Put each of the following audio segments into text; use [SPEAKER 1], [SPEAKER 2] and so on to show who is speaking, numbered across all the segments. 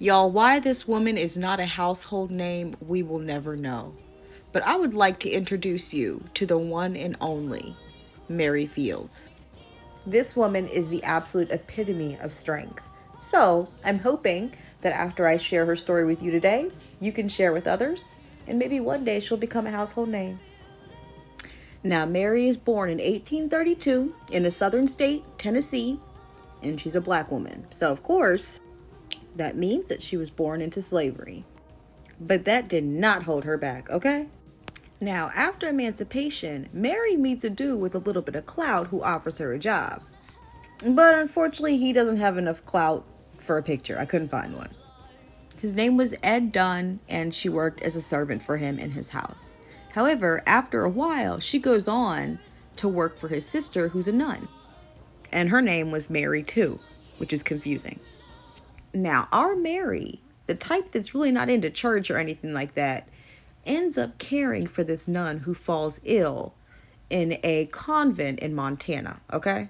[SPEAKER 1] Y'all, why this woman is not a household name, we will never know. But I would like to introduce you to the one and only Mary Fields. This woman is the absolute epitome of strength. So I'm hoping that after I share her story with you today, you can share with others, and maybe one day she'll become a household name. Now, Mary is born in 1832 in a southern state, Tennessee, and she's a black woman. So, of course, that means that she was born into slavery. But that did not hold her back, okay? Now, after emancipation, Mary meets a dude with a little bit of clout who offers her a job. But unfortunately, he doesn't have enough clout for a picture. I couldn't find one. His name was Ed Dunn, and she worked as a servant for him in his house. However, after a while, she goes on to work for his sister, who's a nun. And her name was Mary, too, which is confusing. Now, our Mary, the type that's really not into church or anything like that, ends up caring for this nun who falls ill in a convent in Montana, okay?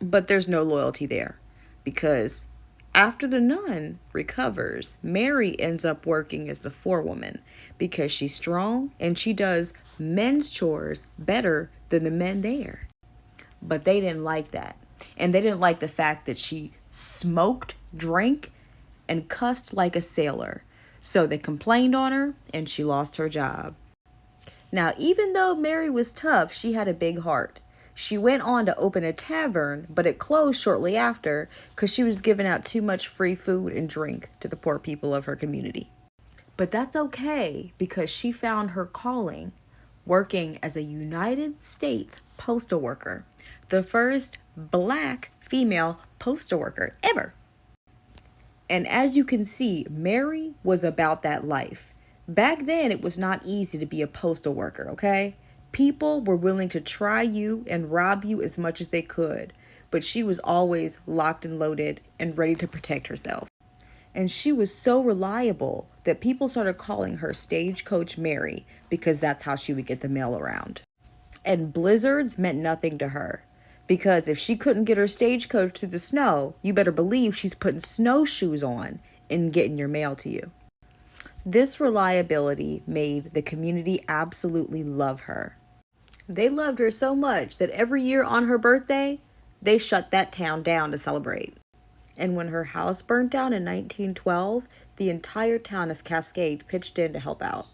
[SPEAKER 1] But there's no loyalty there because after the nun recovers, Mary ends up working as the forewoman because she's strong and she does men's chores better than the men there. But they didn't like that. And they didn't like the fact that she smoked, drank, and cussed like a sailor. So they complained on her and she lost her job. Now, even though Mary was tough, she had a big heart. She went on to open a tavern, but it closed shortly after because she was giving out too much free food and drink to the poor people of her community. But that's okay because she found her calling working as a United States postal worker, the first black female postal worker ever. And as you can see, Mary was about that life. Back then, it was not easy to be a postal worker, okay? People were willing to try you and rob you as much as they could, but she was always locked and loaded and ready to protect herself. And she was so reliable that people started calling her Stagecoach Mary because that's how she would get the mail around. And blizzards meant nothing to her because if she couldn't get her stagecoach through the snow, you better believe she's putting snowshoes on and getting your mail to you. This reliability made the community absolutely love her. They loved her so much that every year on her birthday, they shut that town down to celebrate. And when her house burnt down in 1912, the entire town of Cascade pitched in to help out.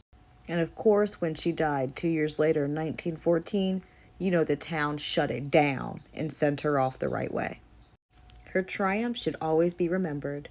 [SPEAKER 1] And of course, when she died 2 years later in 1914, the town shut it down and sent her off the right way. Her triumph should always be remembered.